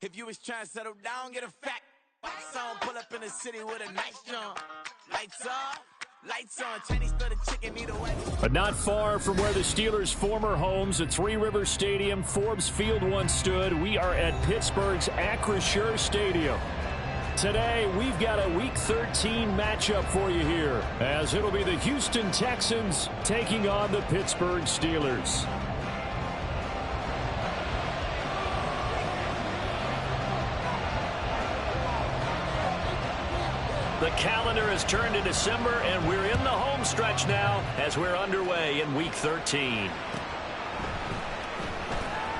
If you was trying to settle down, get a fat song, pull up in the city with a nice jump. Lights off, lights on, Chinese throw the chicken either way. But not far from where the Steelers' former homes at Three Rivers Stadium, Forbes Field once stood, we are at Pittsburgh's Acrisure Stadium. Today, we've got a Week 13 matchup for you here, as it'll be the Houston Texans taking on the Pittsburgh Steelers. The calendar has turned to December, and we're in the home stretch now as we're underway in Week 13.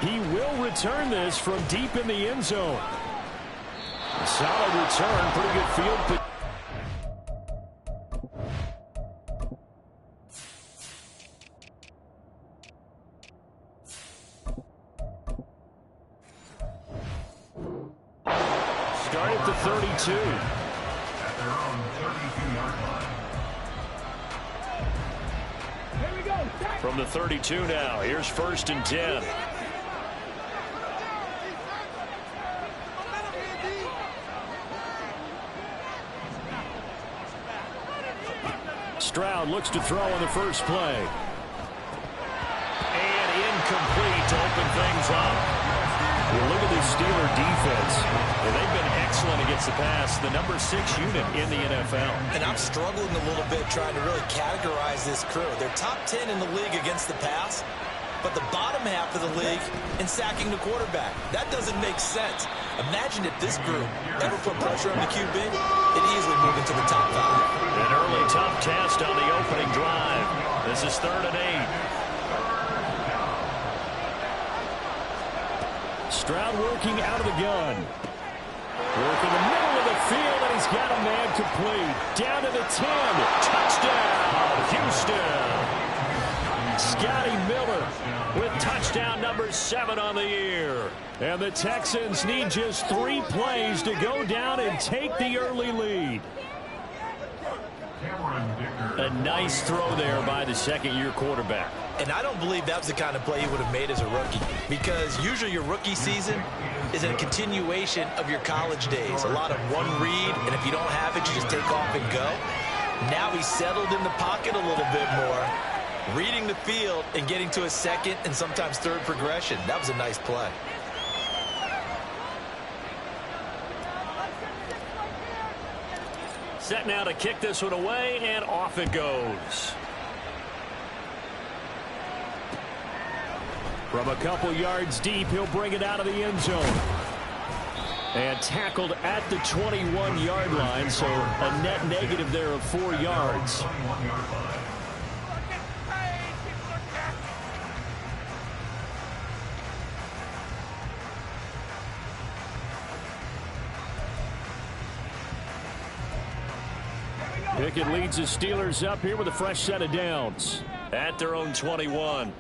He will return this from deep in the end zone. A solid return, pretty good field position. Start at the 32. At their own 32-yard line. Here we go. From the 32 now, here's 1st and 10. Stroud looks to throw on the first play. And incomplete to open things up. Well, look at this Steeler defense. And they've been excellent against the pass, the number 6 unit in the NFL. And I'm struggling a little bit trying to really categorize this crew. They're top 10 in the league against the pass, but the bottom half of the league in sacking the quarterback. That doesn't make sense. Imagine if this group ever put pressure on the QB, it'd easily move into the top 5. An early tough test on the opening drive. This is 3rd and 8. Stroud working out of the gun. Working the middle of the field, and he's got a man complete. Down to the 10. Touchdown, Houston. Scotty Miller with touchdown number 7 on the year. And the Texans need just 3 plays to go down and take the early lead. A nice throw there by the second-year quarterback. And I don't believe that was the kind of play he would have made as a rookie, because usually your rookie season is a continuation of your college days. A lot of one read, and if you don't have it, you just take off and go. Now he's settled in the pocket a little bit more, reading the field and getting to a second and sometimes third progression. That was a nice play. Set now to kick this one away, and off it goes. From a couple yards deep, he'll bring it out of the end zone. And tackled at the 21-yard line, so a net negative there of 4 yards. Pickett leads the Steelers up here with a fresh set of downs at their own 21.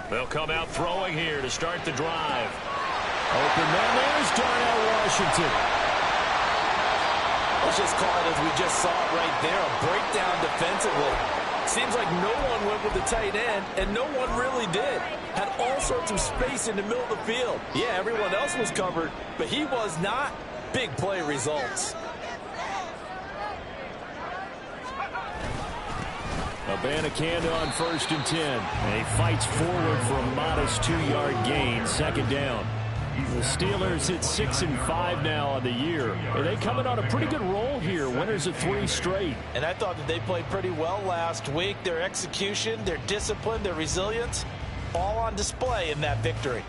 They'll come out throwing here to start the drive. Open man, there's Darnell Washington. Let's just call it as we just saw it right there, a breakdown defensively. Seems like no one went with the tight end, and no one really did. Had all sorts of space in the middle of the field. Yeah, everyone else was covered, but he was not. Big play results. Abanikanda on 1st and 10. And he fights forward for a modest 2-yard gain, 2nd down. The Steelers hit 6-5 now on the year. And they coming on a pretty good roll here. Winners of 3 straight. And I thought that they played pretty well last week. Their execution, their discipline, their resilience, all on display in that victory.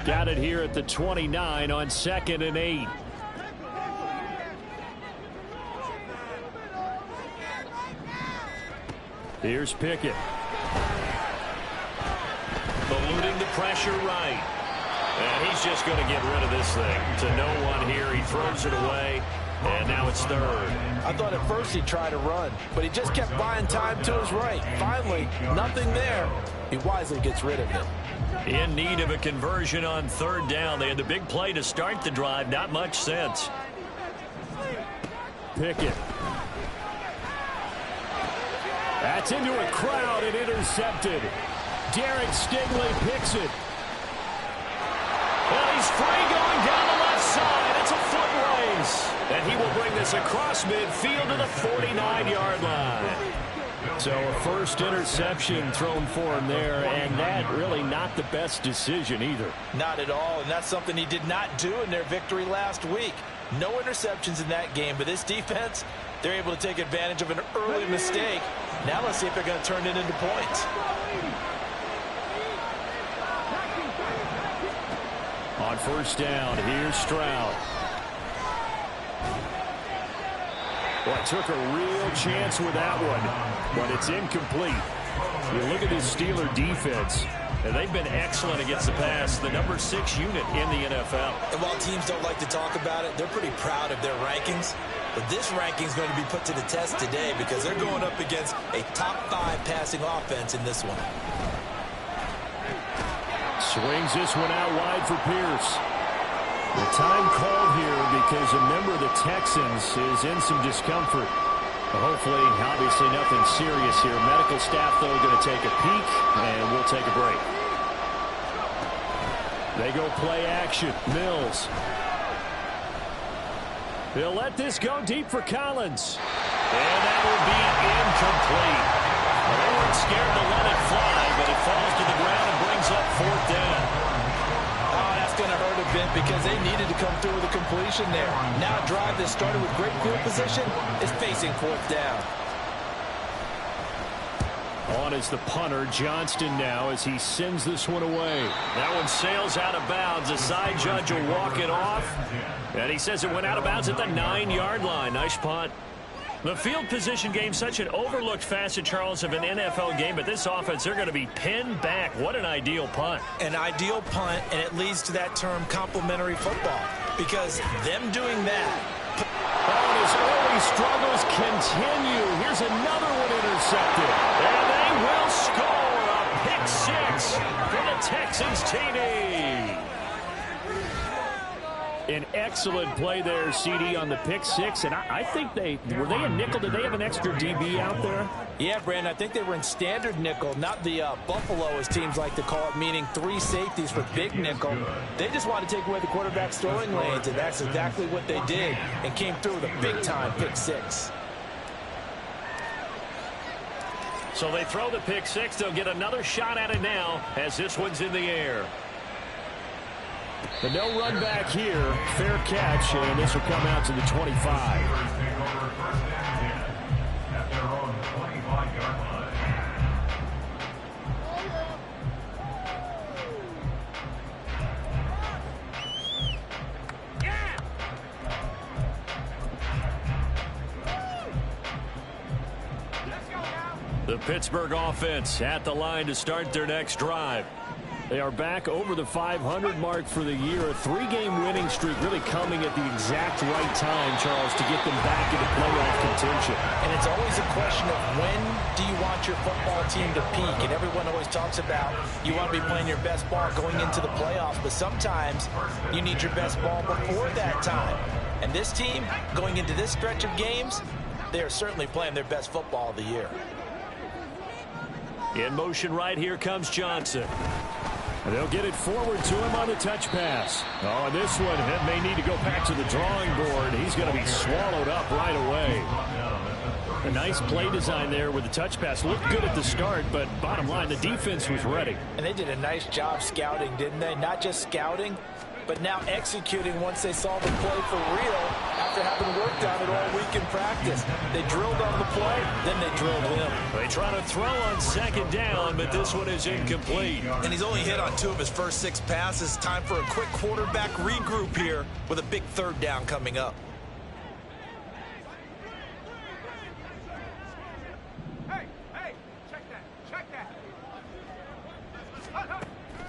Got it here at the 29 on 2nd and 8. Here's Pickett. Eluding the pressure right. And he's just going to get rid of this thing. To no one here. He throws it away. And now it's 3rd. I thought at first he'd try to run, but he just kept buying time to his right. Finally, nothing there. He wisely gets rid of it. In need of a conversion on third down. They had the big play to start the drive. Not much sense. Pickett. That's into a crowd and intercepted. Derek Stingley picks it. Well, he's free going down the left side. It's a foot race. And he will bring this across midfield to the 49-yard line. So a first interception thrown for him there, and that really not the best decision either. Not at all, and that's something he did not do in their victory last week. No interceptions in that game, but this defense, they're able to take advantage of an early mistake. Now let's see if they're going to turn it into points. On first down, here's Stroud. Well, took a real chance with that one, but it's incomplete. You look at this Steeler defense, and they've been excellent against the pass, the number 6 unit in the NFL. And while teams don't like to talk about it, they're pretty proud of their rankings. But this ranking is going to be put to the test today because they're going up against a top 5 passing offense in this one. Swings this one out wide for Pierce. The time called here because a member of the Texans is in some discomfort. Hopefully, obviously nothing serious here. Medical staff, though, going to take a peek, and we'll take a break. They go play action. Mills. He'll let this go deep for Collins. And that will be incomplete. Well, they weren't scared to let it fly, but it falls to the ground and brings up fourth down. Going to hurt a bit because they needed to come through with a completion there. Now a drive that started with great field position is facing fourth down. On is the punter, Johnston now, as he sends this one away. That one sails out of bounds. The side judge will walk it off. And he says it went out of bounds at the 9-yard line. Nice punt. The field position game, such an overlooked facet, Charles, of an NFL game, but this offense, they're going to be pinned back. What an ideal punt. An ideal punt, and it leads to that term complementary football, because them doing that. Oh, his early struggles continue. Here's another one intercepted. And they will score a pick 6 for the Texans TD. An excellent play there, CD, on the pick 6. And I think were they a nickel? Did they have an extra DB out there? Yeah, Brandon, I think they were in standard nickel, not the Buffalo, as teams like to call it, meaning 3 safeties for big nickel. They just wanted to take away the quarterback's throwing lanes, and that's exactly what they did, and came through with a big-time pick 6. So they throw the pick 6. They'll get another shot at it now as this one's in the air. But no run back here. Fair catch, and this will come out to the 25. The Pittsburgh offense at the line to start their next drive. They are back over the 500 mark for the year. A 3-game winning streak really coming at the exact right time, Charles, to get them back into playoff contention. And it's always a question of when do you want your football team to peak? And everyone always talks about you want to be playing your best ball going into the playoffs, but sometimes you need your best ball before that time. And this team, going into this stretch of games, they are certainly playing their best football of the year. In motion right here comes Johnson. They'll get it forward to him on the touch pass. Oh, and this one may need to go back to the drawing board. He's going to be swallowed up right away. A nice play design there with the touch pass. Looked good at the start, but bottom line, the defense was ready. And they did a nice job scouting, didn't they? Not just scouting, but now executing once they saw the play for real after having worked on it all week in practice. They drilled on the play, then they drilled him. They try to throw on second down, but this one is incomplete. And he's only hit on 2 of his first 6 passes. Time for a quick quarterback regroup here with a big third down coming up.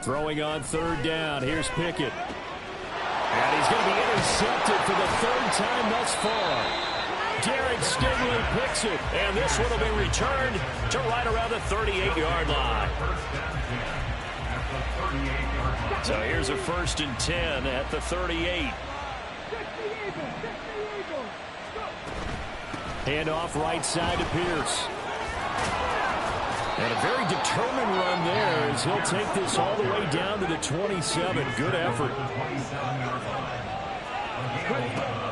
Throwing on third down. Here's Pickett. And he's going to be intercepted for the 3rd time thus far. Derek Stingley picks it. And this one will be returned to right around the 38-yard line. So here's a 1st and 10 at the 38. Handoff right side to Pierce. And a very determined run there as he'll take this all the way down to the 27. Good effort.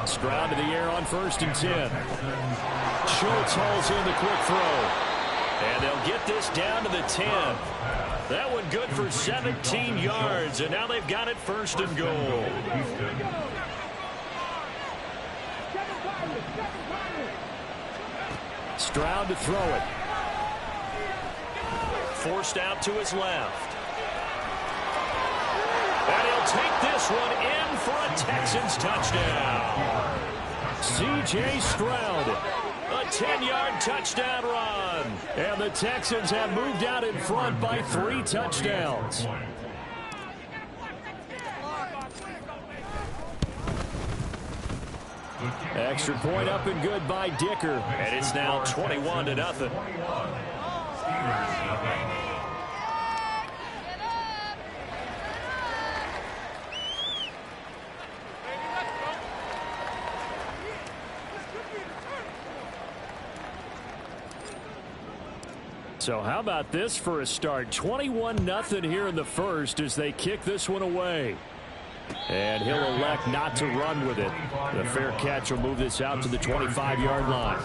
Stroud to the air on 1st and 10. Schultz hauls in the quick throw. And they'll get this down to the 10. That one good for 17 yards. And now they've got it 1st and goal. Stroud to throw it. Forced out to his left. And he'll take this one in for a Texans touchdown. C.J. Stroud, a 10-yard touchdown run. And the Texans have moved out in front by 3 touchdowns. Extra point up and good by Dicker. And it's now 21-0. So how about this for a start? 21-0 here in the first as they kick this one away. And he'll elect not to run with it. The fair catch will move this out to the 25-yard line.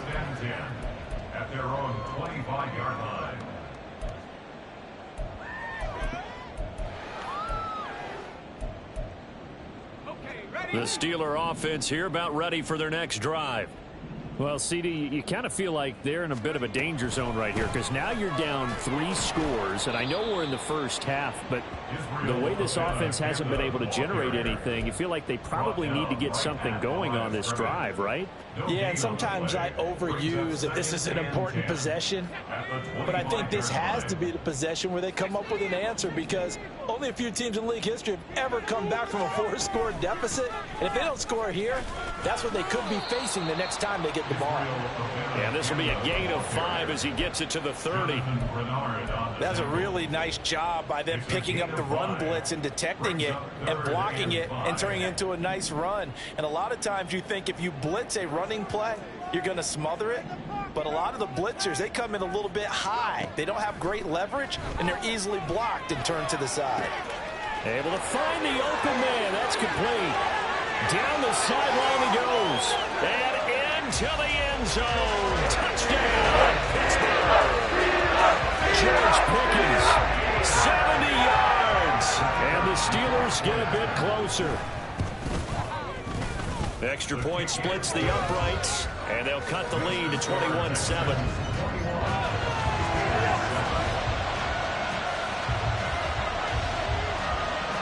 At their own 25-yard line. The Steeler offense here about ready for their next drive. Well, CD, you kind of feel like they're in a bit of a danger zone right here because now you're down 3 scores, and I know we're in the first half, but the way this offense hasn't been able to generate anything, you feel like they probably need to get something going on this drive, right? Yeah, and sometimes I overuse that this is an important possession, but I think this has to be the possession where they come up with an answer because only a few teams in league history have ever come back from a 4-score deficit, and if they don't score here, that's what they could be facing the next time they get the ball. Yeah, this will be a gain of 5 as he gets it to the 30. That's a really nice job by them picking up the run blitz and detecting it and blocking it and turning it into a nice run. And a lot of times you think if you blitz a running play, you're going to smother it. But a lot of the blitzers, they come in a little bit high. They don't have great leverage, and they're easily blocked and turned to the side. Able to find the open man. That's complete. Down the sideline he goes. And into the end zone. Touchdown, Pittsburgh. George Pickens, 70 yards. And the Steelers get a bit closer. Extra point splits the uprights, and they'll cut the lead to 21-7.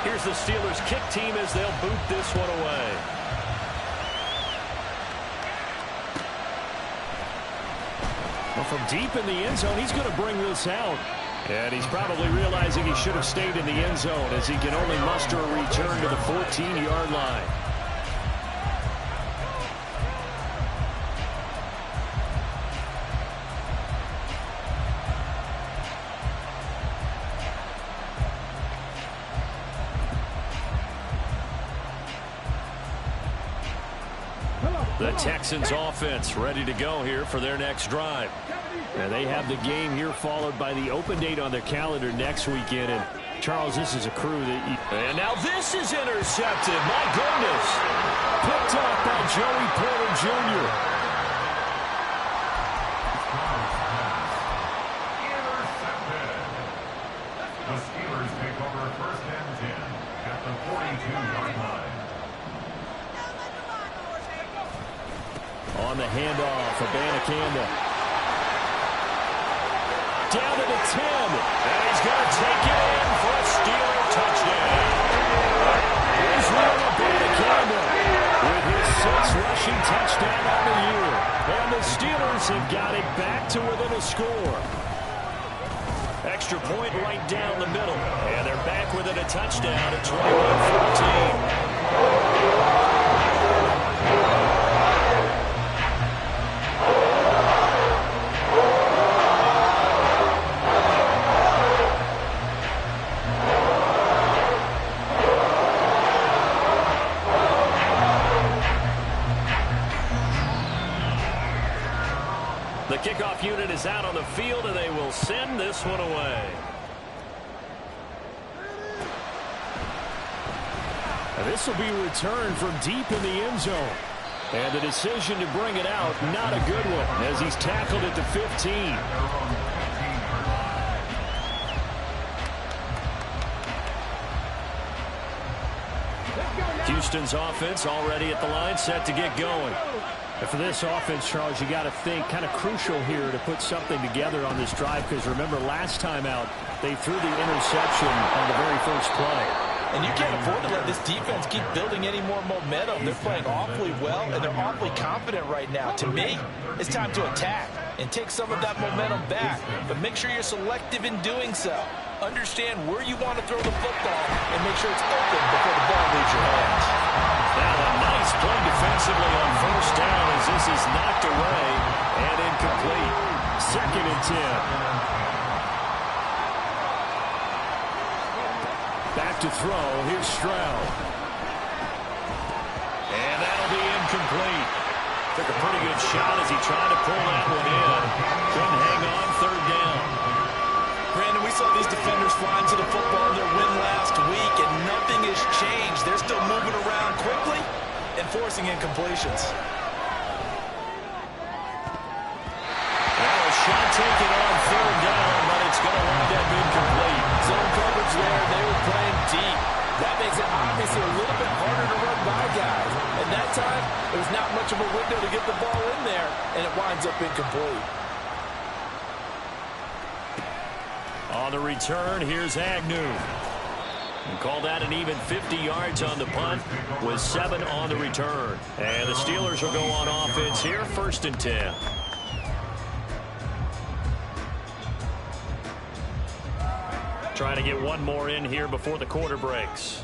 Here's the Steelers kick team as they'll boot this one away. Well, from deep in the end zone, he's going to bring this out. And he's probably realizing he should have stayed in the end zone as he can only muster a return to the 14-yard line. The Texans offense ready to go here for their next drive. And they have the game here followed by the open date on their calendar next weekend. And Charles, this is a crew that... And now this is intercepted. My goodness. Picked off by Joey Porter Jr. Intercepted. The Steelers take over 1st and 10 at the 42-yard line. On the handoff, Abanikanda. Down to the 10. And he's going to take it in for a Steeler touchdown. Israel Abanikanda with his 6th rushing touchdown on the year. And the Steelers have got it back to within a score. Extra point right down the middle. And they're back within a touchdown at 21-14. Kickoff unit is out on the field, and they will send this one away. And this will be returned from deep in the end zone. And the decision to bring it out, not a good one, as he's tackled at the 15. Houston's offense already at the line, set to get going. And for this offense, Charles, you got to think kind of crucial here to put something together on this drive, because remember last time out, they threw the interception on the very first play. And you can't afford to let this defense keep building any more momentum. They're playing awfully well, and they're awfully confident right now. To me, it's time to attack and take some of that momentum back. But make sure you're selective in doing so. Understand where you want to throw the football and make sure it's open before the ball leaves your hands. Now a nice play defensively on first down as this is knocked away and incomplete. 2nd and 10. Back to throw. Here's Stroud. And that'll be incomplete. Took a pretty good shot as he tried to pull that one in. Couldn't hang on. 3rd down. Brandon, we saw these defenders flying to the football in their win last week, and nothing has changed. They're still moving around quickly and forcing incompletions. Well, a shot taken on 3rd down, but it's going to wind up incomplete. Zone coverage there. They were playing deep. That makes it obviously a little bit harder to run by guys. And that time, there was not much of a window to get the ball in there, and it winds up incomplete. On the return, here's Agnew. And call that an even 50 yards on the punt with 7 on the return. And the Steelers will go on offense here, 1st and 10. Trying to get one more in here before the quarter breaks.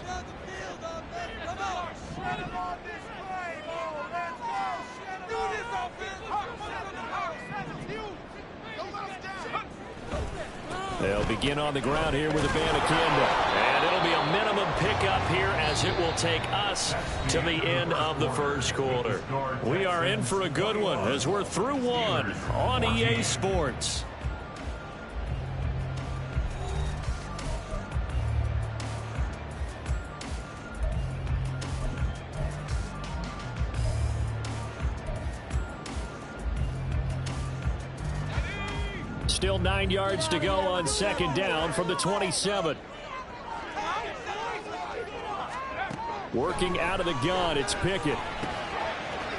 They'll begin on the ground here with Abanikanda. And it'll be a minimum pickup here as it will take us to the end of the first quarter. We are in for a good one as we're through one on EA Sports. Still 9 yards to go on 2nd down from the 27. Working out of the gun, it's Pickett.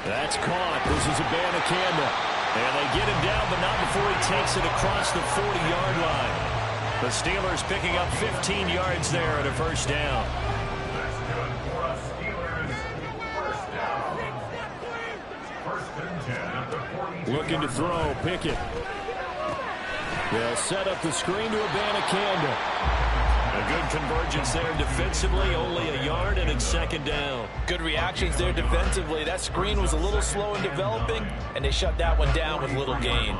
That's caught. This is Abanikanda. And they get him down, but not before he takes it across the 40-yard line. The Steelers picking up 15 yards there at a 1st down. That's good for us Steelers. 1st down. 1st and 10 at the 42. Looking to throw, Pickett. They'll set up the screen to Abanikanda. A good convergence there defensively, only a yard, and it's 2nd down. Good reactions there defensively. That screen was a little slow in developing, and they shut that one down with little gain.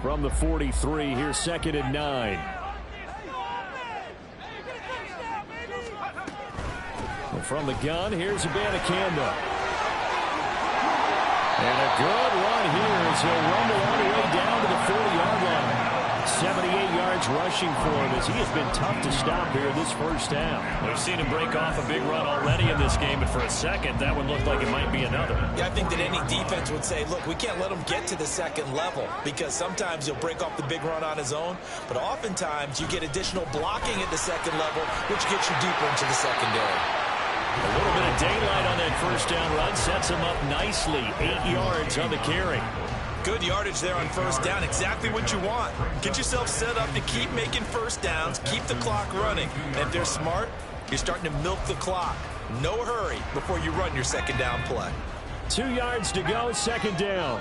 From the 43, here's 2nd and 9. And from the gun, here's Abanikanda. And a good run here as he'll rumble all the way down to the 40-yard line. 78 yards rushing for him as he has been tough to stop here this 1st down. We've seen him break off a big run already in this game, but for a second, that one looked like it might be another. Yeah, I think that any defense would say, look, we can't let him get to the 2nd level because sometimes he'll break off the big run on his own, but oftentimes you get additional blocking at the 2nd level, which gets you deeper into the secondary. A little bit of daylight on that 1st down run sets him up nicely. 8 yards on the carry. Good yardage there on 1st down. Exactly what you want. Get yourself set up to keep making 1st downs, keep the clock running. And if they're smart, you're starting to milk the clock. No hurry before you run your 2nd down play. 2 yards to go, 2nd down.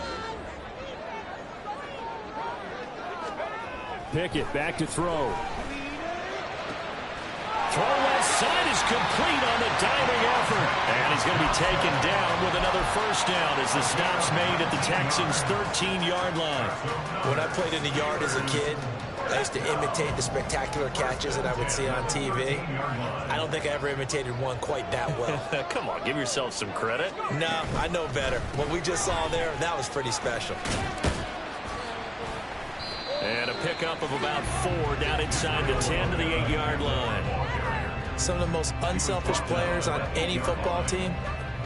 Pickett back to throw. Throw left side is complete on the diving effort. And he's going to be taken down with another first down as the stop's made at the Texans' 13-yard line. When I played in the yard as a kid, I used to imitate the spectacular catches that I would see on TV. I don't think I ever imitated one quite that well. Come on, give yourself some credit. No, I know better. What we just saw there, that was pretty special. And a pickup of about 4 down inside the 10 to the 8-yard line. Some of the most unselfish players on any football team,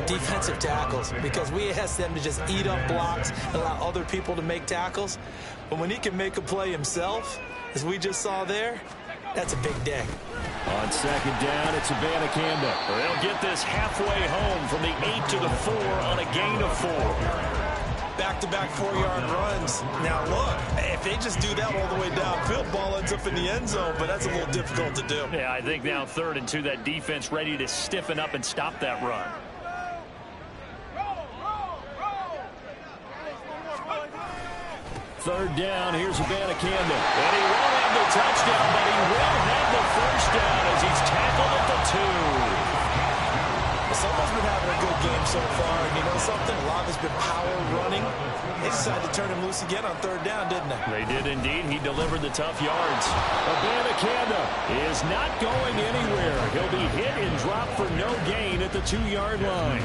defensive tackles, because we ask them to just eat up blocks and allow other people to make tackles. But when he can make a play himself, as we just saw there, that's a big day. On second down, it's Abanikanda. They'll get this halfway home from the 8 to the 4 on a gain of 4. Back-to-back 4-yard runs. Now, look, if they just do that all the way downfield, ball ends up in the end zone, but that's a little difficult to do. Yeah, I think now 3rd and 2, that defense ready to stiffen up and stop that run. Third down, here's Abanikanda. And he won't have the touchdown, but he will have the first down as he's tackled at the 2. Someone's been having a good game so far, and you know something? A lot has been power running. They decided to turn him loose again on 3rd down, didn't they? They did indeed. He delivered the tough yards. Abanikanda is not going anywhere. He'll be hit and dropped for no gain at the 2-yard line.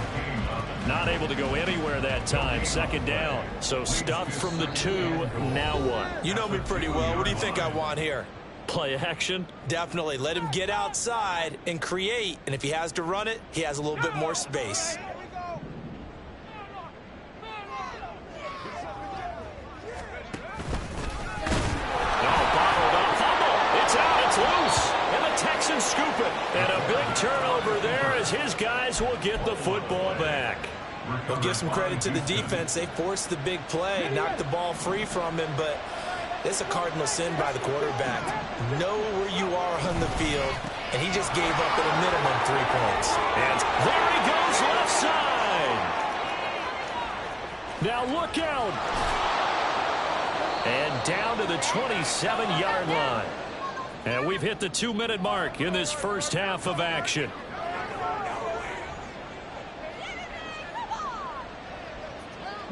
Not able to go anywhere that time. 2nd down. So stuffed from the 2. Now what? You know me pretty well. What do you think I want here? Play action? Definitely. Let him get outside and create. And if he has to run it, he has a little bit more space. Bottled up. Fumble. It's out. It's loose. And the Texans scoop it. And a big turnover there as his guys will get the football back. We'll give some credit to the defense. They forced the big play, knocked the ball free from him, but it's a cardinal sin by the quarterback. Know where you are on the field, and he just gave up at a minimum 3 points. And there he goes left side. Now look out. And down to the 27-yard line. And we've hit the 2-minute mark in this first half of action.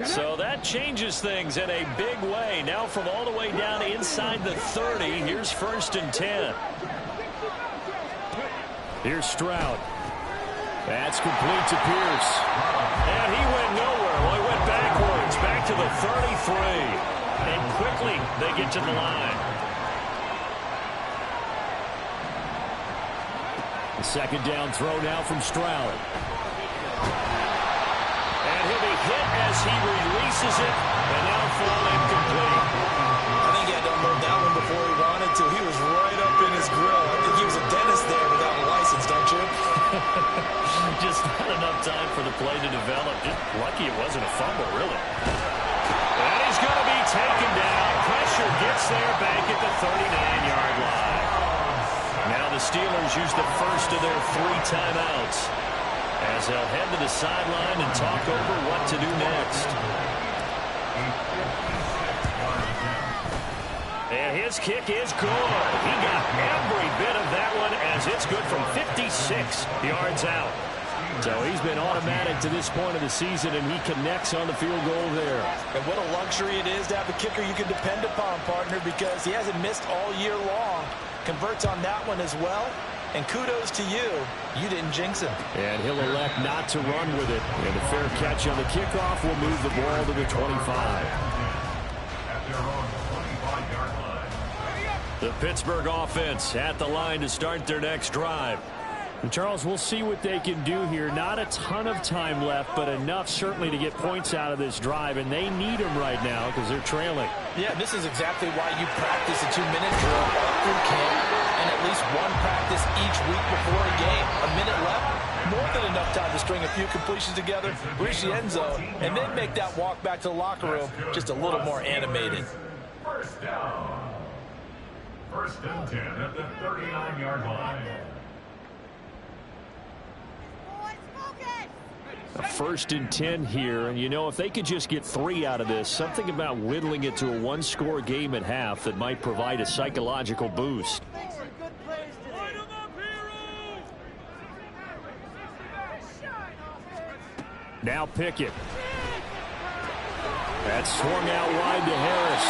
So that changes things in a big way. Now from all the way down inside the 30, here's 1st and 10. Here's Stroud. That's complete to Pierce. And he went nowhere. Well, he went backwards, back to the 33. And quickly they get to the line. The 2nd down throw now from Stroud. And he'll be hit as he releases it, and now fall incomplete. I think he had to unload that one before he wanted to. He was right up in his grill. I think he was a dentist there without a license, don't you? Just not enough time for the play to develop. Just lucky it wasn't a fumble, really. And he's going to be taken down. Pressure gets there back at the 39-yard line. Now the Steelers use the first of their 3 timeouts, as they'll head to the sideline and talk over what to do next. And his kick is good. He got every bit of that one as it's good from 56 yards out. So he's been automatic to this point of the season, and he connects on the field goal there. And what a luxury it is to have a kicker you can depend upon, partner, because he hasn't missed all year long. Converts on that one as well. And kudos to you. You didn't jinx him. And he'll elect not to run with it. And a fair catch on the kickoff will move the ball to the 25. The Pittsburgh offense at the line to start their next drive. And Charles, we'll see what they can do here. Not a ton of time left, but enough certainly to get points out of this drive. And they need them right now because they're trailing. Yeah, this is exactly why you practice a 2-minute drill all through camp, and at least one practice each week before a game. A minute left, more than enough time to string a few completions together, reach the end zone, and then make that walk back to the locker room just a little more animated. First down. 1st and 10 at the 39-yard line. A 1st and 10 here, and you know, if they could just get 3 out of this, something about whittling it to a 1-score game at half that might provide a psychological boost. Now Pickett. That's swung out wide to Harris.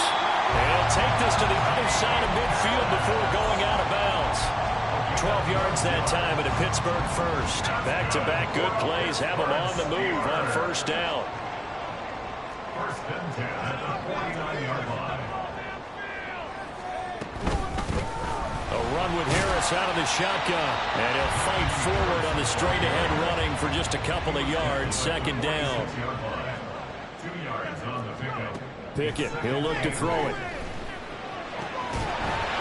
They'll take this to the other side of midfield before going out of bounds. 12 yards that time at a Pittsburgh first. Back-to-back good plays have them on the move on first down. First and 10 at the 49-yard line. A run with Harris out of the shotgun. And he'll fight forward on the straight-ahead running for just a couple of yards. Second down. 2 yards on the pickup. Pickett, he'll look to throw it.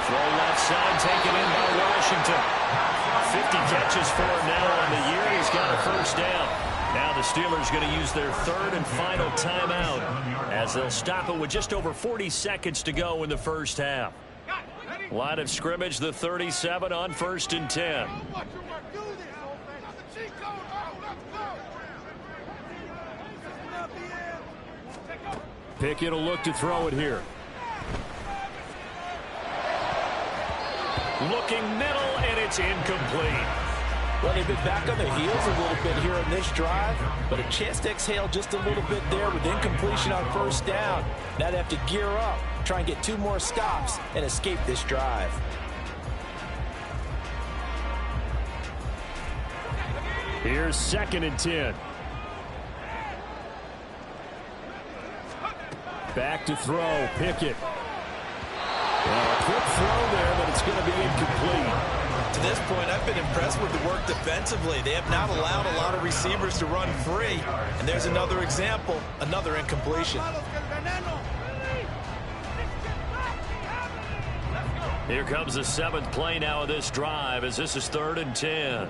Throw left side, taken in by Washington. 50 catches for him now on the year. He's got a first down. Now the Steelers going to use their third and final timeout as they'll stop it with just over 40 seconds to go in the first half. Line of scrimmage, the 37 on first and 10. Pickett will look to throw it here. Looking middle, and it's incomplete. Well, they've been back on their heels a little bit here in this drive, but a chance to exhale just a little bit there with incompletion on first down. Now they have to gear up, try and get 2 more stops, and escape this drive. Here's second and 10. Back to throw, Pickett. Well, a quick throw there, but it's going to be incomplete. To this point, I've been impressed with the work defensively. They have not allowed a lot of receivers to run free. And there's another example, another incompletion. Here comes the 7th play now of this drive as this is third and 10.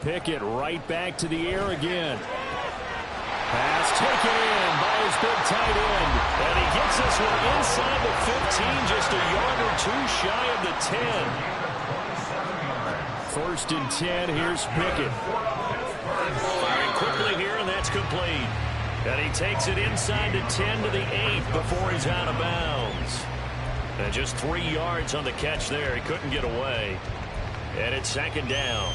Pickett right back to the air again. Pass taken in by his big tight end. And he gets this one inside the 15, just a yard or 2 shy of the 10. First and 10, here's Pickett. Firing quickly here, and that's complete. And he takes it inside the 10 to the 8 before he's out of bounds. And just 3 yards on the catch there. He couldn't get away. And it's second down.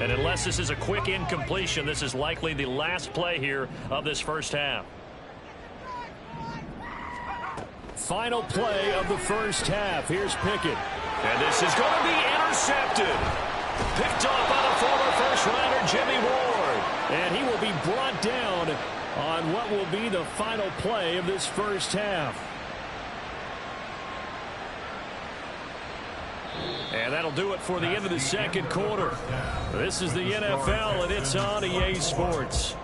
And unless this is a quick incompletion, this is likely the last play here of this first half. Final play of the first half. Here's Pickett. And this is going to be intercepted. Picked off by the former first-rounder Jimmy Ward. And he will be brought down on what will be the final play of this first half. And that'll do it for the end of the second quarter. This is the NFL, and it's on EA Sports.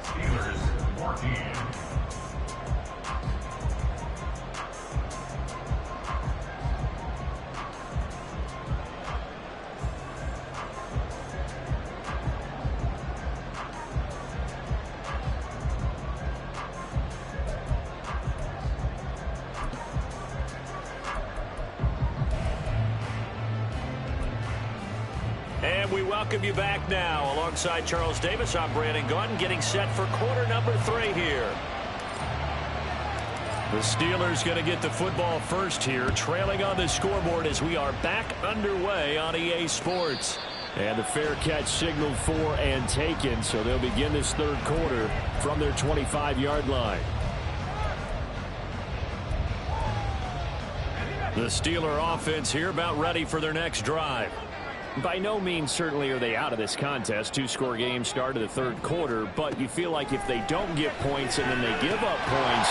And we welcome you back now. Alongside Charles Davis, I'm Brandon Gaudin, getting set for quarter number 3 here. The Steelers going to get the football first here, trailing on the scoreboard as we are back underway on EA Sports. And the fair catch signaled for and taken, so they'll begin this third quarter from their 25-yard line. The Steeler offense here about ready for their next drive. By no means certainly are they out of this contest. 2-score game start of the third quarter, but you feel like if they don't get points and then they give up points,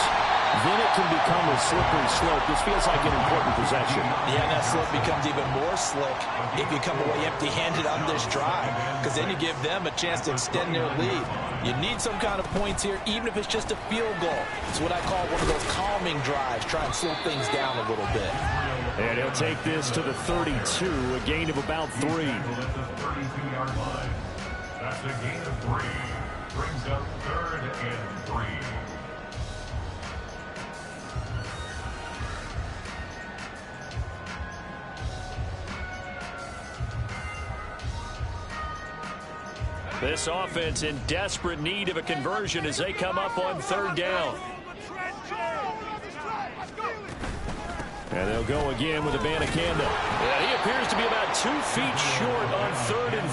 then it can become a slippery slope. This feels like an important possession. Yeah, and that slope becomes even more slick if you come away empty-handed on this drive, because then you give them a chance to extend their lead. You need some kind of points here, even if it's just a field goal. It's what I call one of those calming drives, try and slow things down a little bit. And he'll take this to the 32, a gain of about 3. That's a gain of 3. Brings up third and 3. This offense in desperate need of a conversion as they come up on third down. And they'll go again with Abanikanda. Yeah, he appears to be about 2 feet short on 3rd and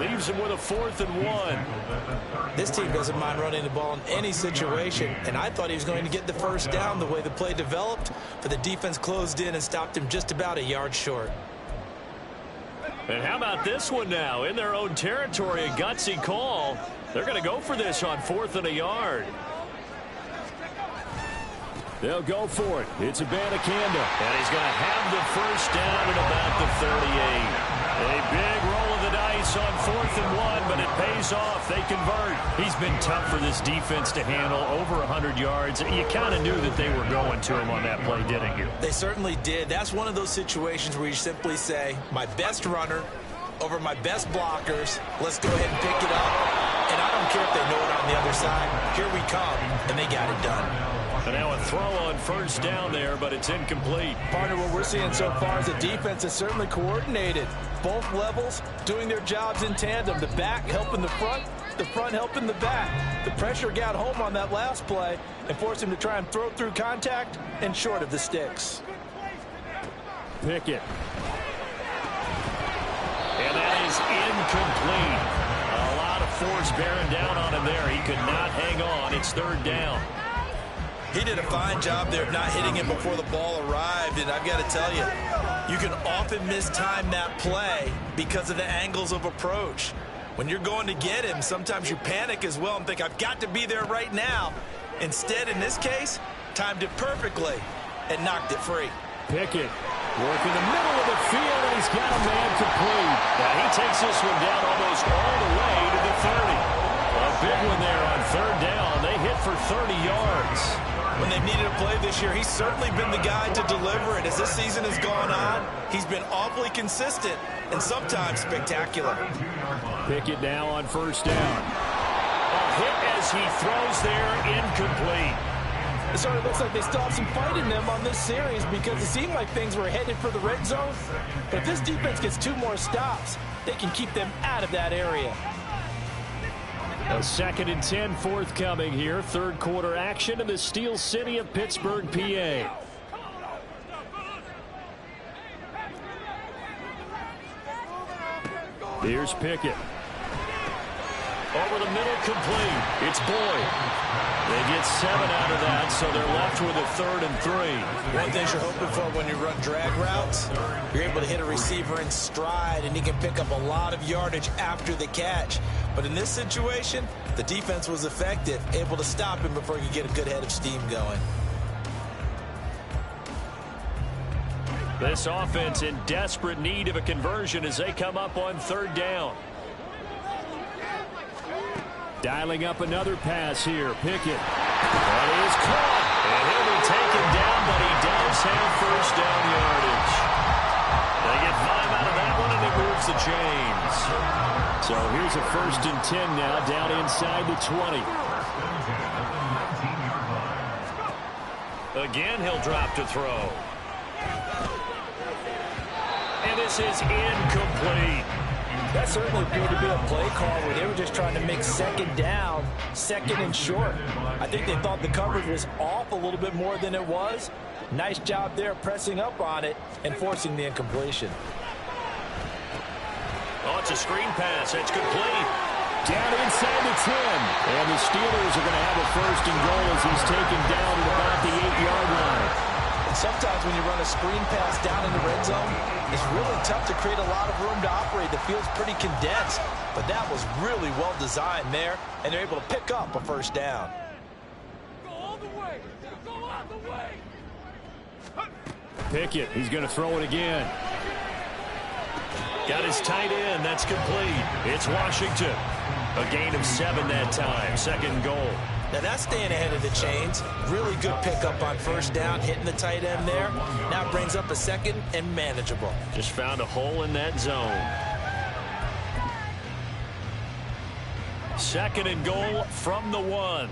3. Leaves him with a 4th and 1. This team doesn't mind running the ball in any situation, and I thought he was going to get the first down the way the play developed, but the defense closed in and stopped him just about a yard short. And how about this one now? In their own territory, a gutsy call. They're going to go for this on 4th and a yard. They'll go for it. It's Abanikanda. And he's going to have the first down at about the 38. A big roll of the dice on 4th and 1, but it pays off. They convert. He's been tough for this defense to handle, over 100 yards. You kind of knew that they were going to him on that play, didn't you? They certainly did. That's one of those situations where you simply say, my best runner over my best blockers. Let's go ahead and pick it up. And I don't care if they know it on the other side. Here we come, and they got it done. And now a throw on first down there, but it's incomplete. Partner, what we're seeing so far is the defense is certainly coordinated. Both levels doing their jobs in tandem. The back helping the front helping the back. The pressure got home on that last play and forced him to try and throw through contact and short of the sticks. Pickett. And that is incomplete. A lot of force bearing down on him there. He could not hang on. It's 3rd down. He did a fine job there of not hitting him before the ball arrived, and I've got to tell you, you can often mistime that play because of the angles of approach. When you're going to get him, sometimes you panic as well and think, I've got to be there right now. Instead, in this case, timed it perfectly and knocked it free. Pickett working the middle of the field, and he's got a man complete. Now he takes this one down almost all the way to the 30. A big one there on 3rd down. They hit for 30 yards. When they've needed a play this year, he's certainly been the guy to deliver it. As this season has gone on, he's been awfully consistent and sometimes spectacular. Pickett now on first down. A hit as he throws there, incomplete. It sort of looks like they still have some fight in them on this series because it seemed like things were headed for the red zone. But if this defense gets 2 more stops, they can keep them out of that area. A 2nd and 10 forthcoming here. 3rd quarter action in the Steel City of Pittsburgh, PA. Here's Pickett. Over the middle, complete. It's Boyd. They get 7 out of that, so they're left with a 3rd and 3. One thing you're hoping for when you run drag routes, you're able to hit a receiver in stride, and he can pick up a lot of yardage after the catch. But in this situation, the defense was effective, able to stop him before he could get a good head of steam going. This offense in desperate need of a conversion as they come up on 3rd down. Dialing up another pass here. Pickett. That is caught. And he'll be taken down, but he does have first down yardage. They get 5 out of that one, and it moves the chains. So here's a 1st and 10 now, down inside the 20. Again, he'll drop to throw. And this is incomplete. That certainly appeared to be a play call where they were just trying to make 2nd down, 2nd and short. I think they thought the coverage was off a little bit more than it was. Nice job there pressing up on it and forcing the incompletion. Oh, it's a screen pass. It's complete. Down inside the 10. And the Steelers are going to have a 1st and goal as he's taken down at about the 8-yard line. And sometimes when you run a screen pass down in the red zone, it's really tough to create a lot of room to operate. The field's pretty condensed, but that was really well designed there, and they're able to pick up a 1st down. Go all the way. Go all the way. Pickett, he's going to throw it again. Got his tight end. That's complete. It's Washington. A gain of 7 that time. 2nd goal. Now that's staying ahead of the chains. Really good pickup on 1st down, hitting the tight end there. Now brings up a 2nd and manageable. Just found a hole in that zone. 2nd and goal from the 1.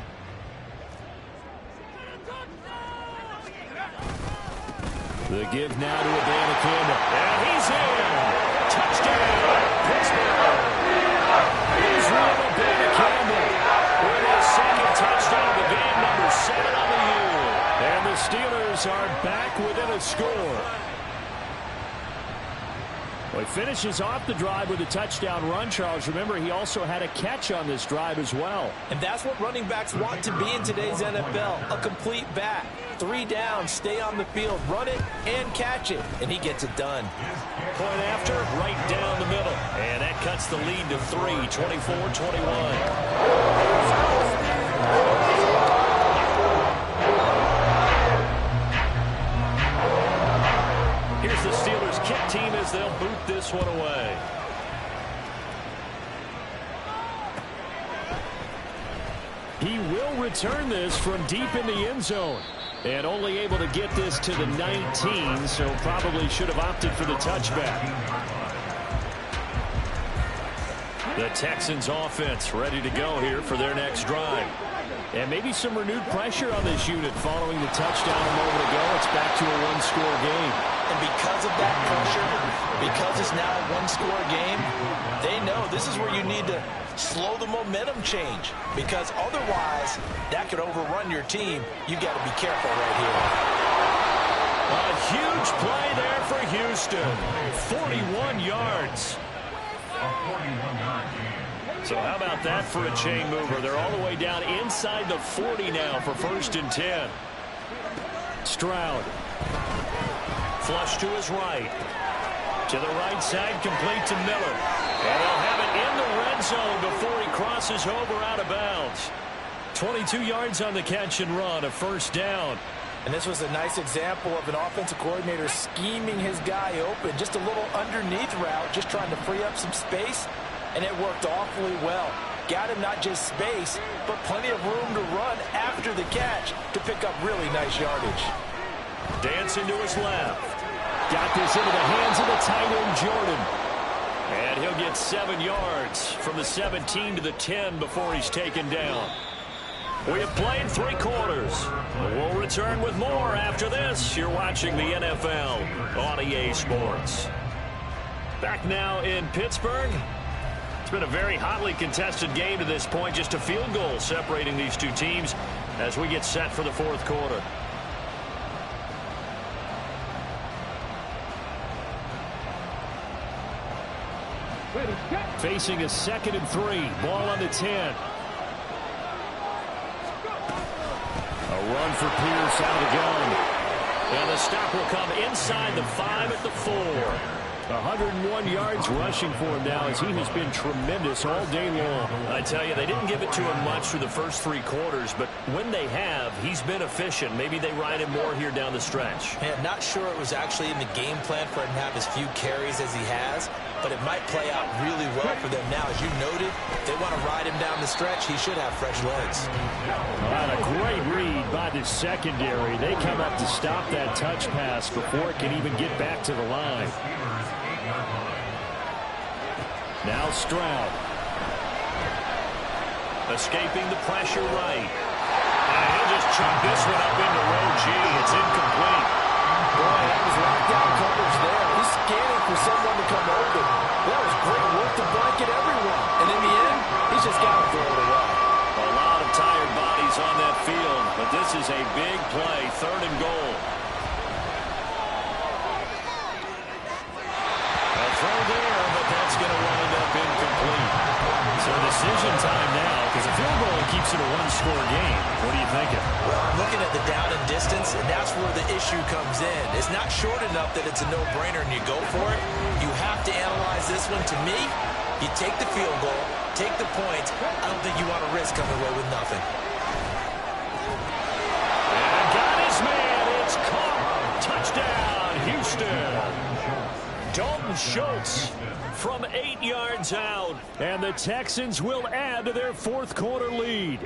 The give now to Abanikanda. And he's in. Touchdown, Pittsburgh. He's He finishes off the drive with a touchdown run, Charles. Remember, he also had a catch on this drive as well. And that's what running backs want to be in today's NFL, a complete back. 3 downs, stay on the field, run it, and catch it. And he gets it done. Point after, right down the middle. And that cuts the lead to 3, 24-21. Here's the Steelers kick team as they'll boot this one away. He will return this from deep in the end zone. And only able to get this to the 19, so probably should have opted for the touchback. The Texans offense ready to go here for their next drive. And maybe some renewed pressure on this unit following the touchdown a moment ago. It's back to a one-score game. And because of that pressure, because it's now a one-score game, they know this is where you need to slow the momentum change. Because otherwise, that could overrun your team. You got to be careful right here. A huge play there for Houston. 41 yards. So how about that for a chain mover? They're all the way down inside the 40 now for 1st and 10. Stroud. Flush to his right. To the right side, complete to Miller. And they'll have it in the red zone before he crosses over out of bounds. 22 yards on the catch and run, a 1st down. And this was a nice example of an offensive coordinator scheming his guy open. Just a little underneath route, just trying to free up some space. And it worked awfully well. Got him not just space, but plenty of room to run after the catch to pick up really nice yardage. Dancing to his left. Got this into the hands of the tight end, Jordan. And he'll get 7 yards from the 17 to the 10 before he's taken down. We have played 3 quarters. We'll return with more after this. You're watching the NFL on EA Sports. Back now in Pittsburgh. It's been a very hotly contested game to this point. Just a field goal separating these two teams as we get set for the 4th quarter. Facing a 2nd and 3. Ball on the 10. A run for Pierce out of the gun. And the stop will come inside the 5 at the 4. 101 yards rushing for him now as he has been tremendous all day long. I tell you, they didn't give it to him much through the first 3 quarters, but when they have, he's been efficient. Maybe they ride him more here down the stretch. Man, not sure it was actually in the game plan for him to have as few carries as he has, but it might play out really well for them now. As you noted, if they want to ride him down the stretch, he should have fresh legs. All right, a great read by the secondary. They come up to stop that touch pass before it can even get back to the line. Now Stroud. Escaping the pressure right. And he'll just chuck this one up into row G. It's incomplete. Boy, that was lockdown coverage there. He's scanning for someone to come open. That was great work to blanket everyone. And in the end, he's just got to throw it away. A lot of tired bodies on that field, but this is a big play, 3rd and goal. A throw there, but that's going to wind up incomplete. So decision time now, because a field goal keeps it a one-score game. What are you thinking? Well, I'm looking at the down and distance, and that's where the issue comes in. It's not short enough that it's a no-brainer and you go for it. You have to analyze this one. To me, you take the field goal, take the points. I don't think you want to risk coming away with nothing. And got his man. It's caught. Touchdown, Houston. Dalton Schultz from 8 yards out. And the Texans will add to their 4th quarter lead.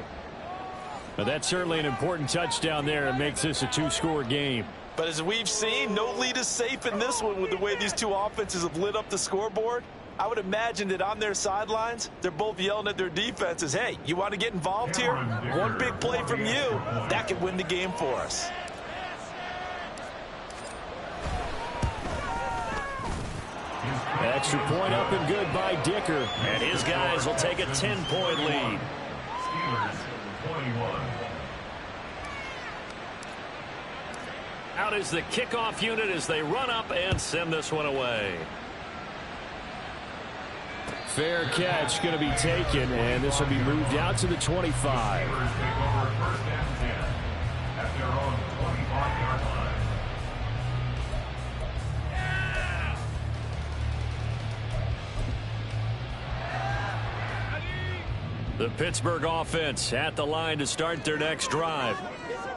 But that's certainly an important touchdown there. It makes this a 2-score game. But as we've seen, no lead is safe in this one with the way these two offenses have lit up the scoreboard. I would imagine that on their sidelines, they're both yelling at their defenses, hey, you want to get involved here? One big play from you, that could win the game for us. Extra point up and good by Dicker. And his guys will take a 10-point lead. Steelers, 21. Out is the kickoff unit as they run up and send this one away. Fair catch going to be taken, and this will be moved out to the 25. Steelers take over first and 10 at their own 25-yard line. The Pittsburgh offense at the line to start their next drive.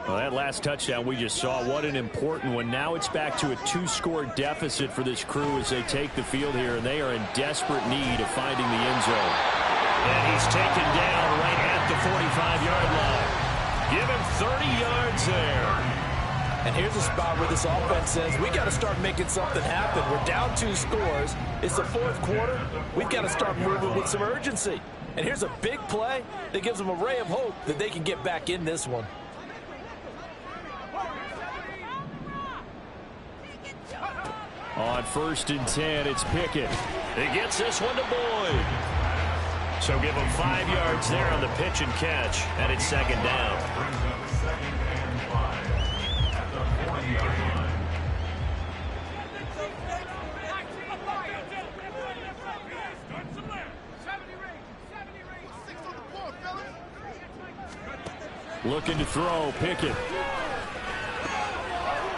Well, that last touchdown we just saw, what an important one. Now it's back to a 2-score deficit for this crew as they take the field here, and they are in desperate need of finding the end zone. And he's taken down right at the 45-yard line. Give him 30 yards there. And here's a spot where this offense says, we got to start making something happen. We're down 2 scores. It's the 4th quarter. We've got to start moving with some urgency. And here's a big play that gives them a ray of hope that they can get back in this one. On 1st and 10, it's Pickett. He gets this one to Boyd. So give him 5 yards there on the pitch and catch, and it's 2nd down. Brings up 2nd and 5 at the 40-yard line. Looking to throw, Pickett.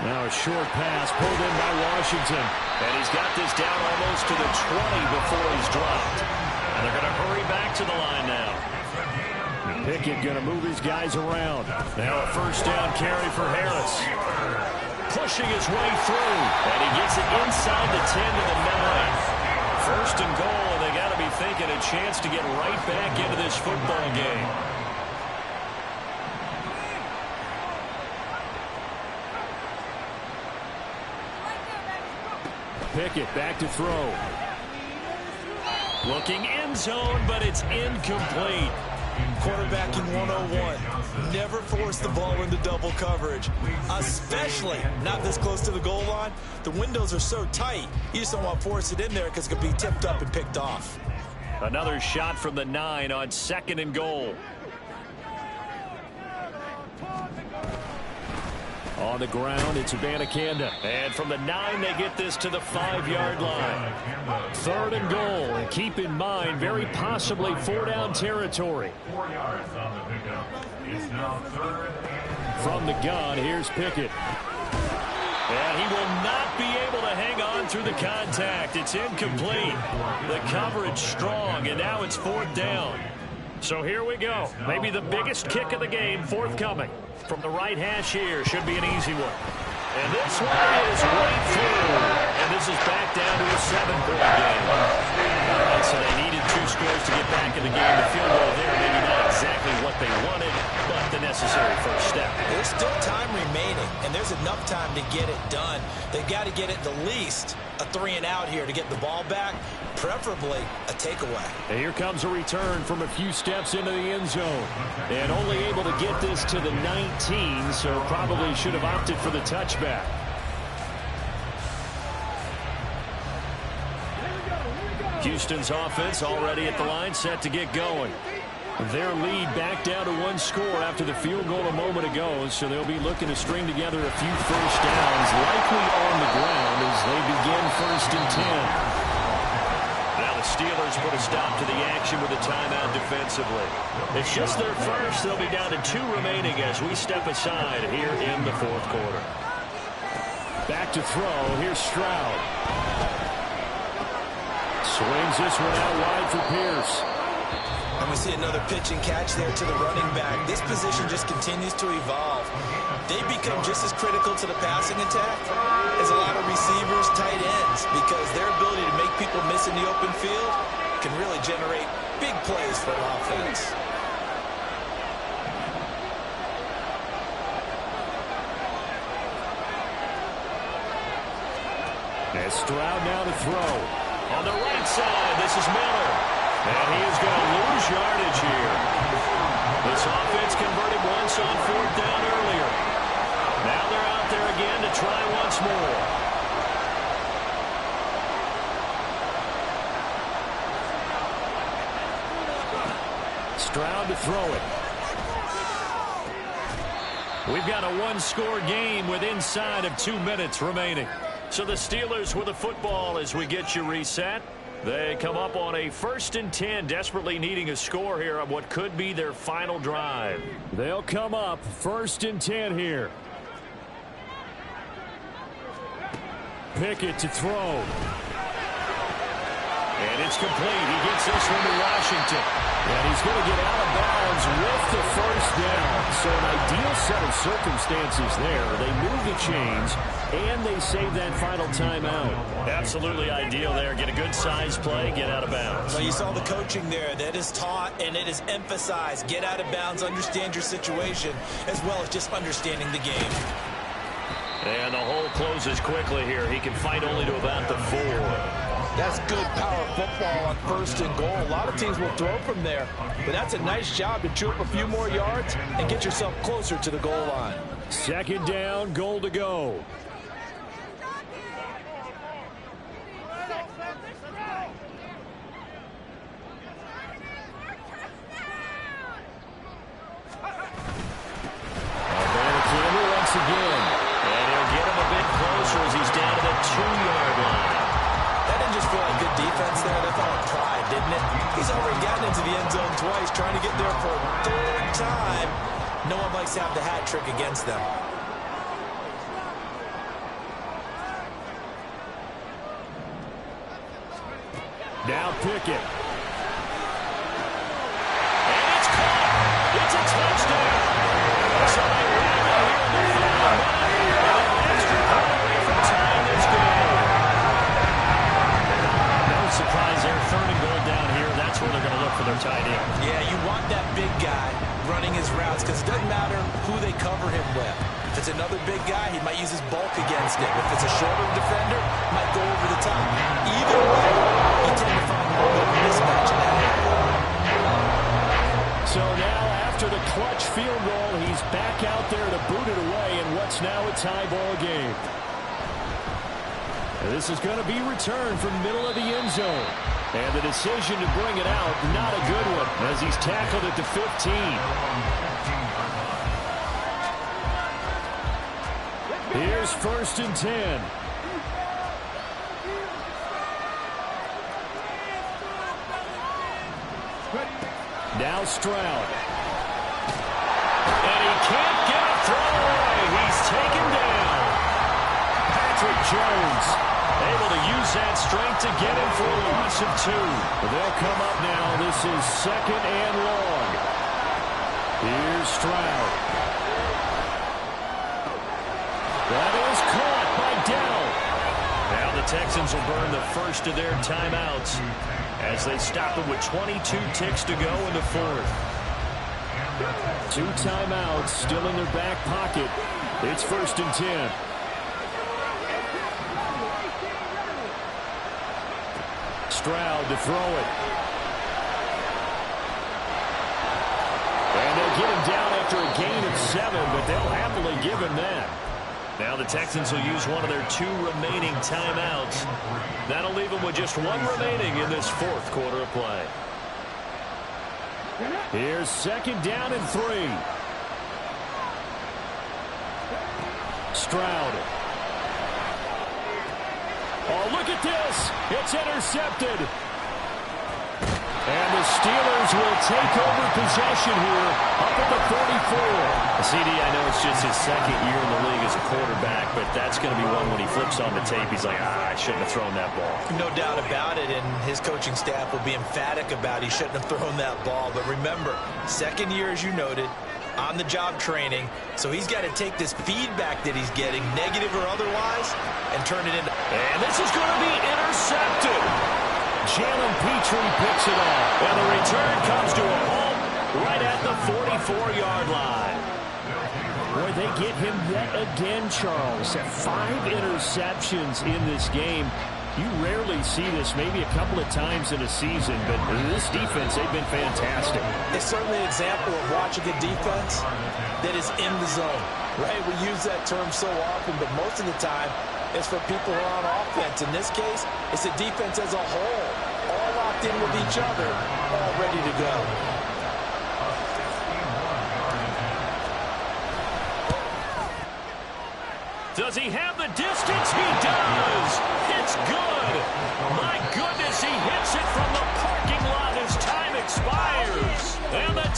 Now a short pass pulled in by Washington. And he's got this down almost to the 20 before he's dropped. And they're going to hurry back to the line now. Pickett going to move his guys around. Now a 1st down carry for Harris. Pushing his way through. And he gets it inside the 10 to the 9. 1st and goal, and they got to be thinking a chance to get right back into this football game. Pickett back to throw. Looking end zone, but it's incomplete. Quarterbacking 101. Never force the ball into double coverage, especially not this close to the goal line. The windows are so tight, you just don't want to force it in there because it could be tipped up and picked off. Another shot from the 9 on 2nd and goal. On the ground, it's Abanikanda. And from the 9, they get this to the 5-yard line. 3rd and goal. And keep in mind, very possibly 4-down territory. 4 yards on the pickup. It's now 3rd and From the gun, here's Pickett. And he will not be able to hang on through the contact. It's incomplete. The coverage strong, and now it's 4th down. So here we go. Maybe the biggest kick of the game forthcoming. From the right hash here, should be an easy one. And this one is right through. And this is back down to a 7-point game. All right, so they needed 2 scores to get back in the game. The field goal there, maybe not exactly what they wanted, but the necessary first step. There's still time remaining, and there's enough time to get it done. They've got to get it the least a 3-and-out here to get the ball back, preferably a takeaway. And here comes a return from a few steps into the end zone. And only able to get this to the 19, so probably should have opted for the touchback. Houston's offense already at the line, set to get going. Their lead back down to 1 score after the field goal a moment ago, so they'll be looking to string together a few first downs, likely on the ground as they begin 1st and 10. Now the Steelers put a stop to the action with a timeout defensively. It's just their first. They'll be down to 2 remaining as we step aside here in the 4th quarter. Back to throw. Here's Stroud. Swings this one out wide for Pierce. And we see another pitch and catch there to the running back. This position just continues to evolve. They become just as critical to the passing attack as a lot of receivers, tight ends, because their ability to make people miss in the open field can really generate big plays for an offense. As Stroud now to throw. On the right side, this is Miller. And he is going to lose yardage here. This offense converted once on 4th down earlier. Now they're out there again to try once more. Stroud to throw it. We've got a 1-score game with inside of 2 minutes remaining. So the Steelers with the football as we get you reset. They come up on a 1st and 10, desperately needing a score here on what could be their final drive. They'll come up 1st and 10 here. Pickett to throw. And it's complete. He gets this one to Washington. And he's going to get out of bounds with the 1st down. So an ideal set of circumstances there. They move the chains, and they save that final timeout. Absolutely ideal there. Get a good size play, get out of bounds. Well, you saw the coaching there. That is taught and it is emphasized. Get out of bounds, understand your situation, as well as just understanding the game. And the hole closes quickly here. He can fight only to about the 4. That's good power football on 1st and goal. A lot of teams will throw from there, but that's a nice job to chew up a few more yards and get yourself closer to the goal line. 2nd down, goal to go. Once again, and he'll get him a bit closer as he's down to the 2-yard line. That didn't just feel like good defense there. That felt like pride, didn't it? He's already gotten into the end zone twice, trying to get there for a 3rd time. No one likes to have the hat trick against them. Now Pickett. And it's caught. It's a touchdown. So they rally here in the final minute. And an extra point away from tying this game. No surprise there. 3rd and goal down here. That's where they're going to look for their tight end. Yeah, you want that big guy running his routes because it doesn't matter who they cover him with. If it's another big guy, he might use his bulk against him. If it's a shorter defender, he might go over the top. Either way, you tend to find more of a mismatch in that area. So now, after the clutch field goal, he's back out there to boot it away in what's now a tie ball game. And this is going to be returned from middle of the end zone. And the decision to bring it out, not a good one, as he's tackled at the 15. Here's 1st and 10. Now Stroud. And he can't get a throw away. He's taken down. Patrick Jones able to use that strength to get him for a loss of 2. But they'll come up now. This is 2nd and long. Here's Stroud. That is caught by Dell. Now the Texans will burn the first of their timeouts as they stop it with 22 ticks to go in the 4th. 2 timeouts still in their back pocket. It's 1st and 10. Stroud to throw it. And they'll get him down after a gain of 7, but they'll happily give him that. Now the Texans will use one of their 2 remaining timeouts. That'll leave them with just 1 remaining in this 4th quarter of play. Here's 2nd down and 3. Stroud. Oh, look at this. It's intercepted. And the Steelers will take over possession here up at the 44. CD, I know it's just his 2nd year in the league as a quarterback, but that's going to be one when he flips on the tape, he's like, I shouldn't have thrown that ball. No doubt about it, and his coaching staff will be emphatic about he shouldn't have thrown that ball. But remember, 2nd year, as you noted, on-the-job training, so he's got to take this feedback that he's getting, negative or otherwise, and turn it into... And this is going to be intercepted. Jalen Petrie picks it off, and the return comes to a halt right at the 44-yard line. Boy, they get him yet again, Charles. 5 interceptions in this game. You rarely see this, maybe a couple of times in a season, but this defense, they've been fantastic. It's certainly an example of watching a defense that is in the zone, right? We use that term so often, but most of the time, it's for people who are on offense. In this case, it's the defense as a whole, all locked in with each other, all ready to go. Does he have the distance? He does. It's good. My goodness, he hit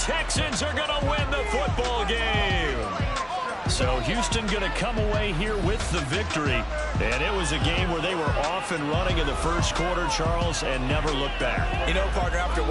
Texans are going to win the football game. So Houston going to come away here with the victory. And it was a game where they were off and running in the first quarter, Charles, and never looked back. You know, partner, after a while,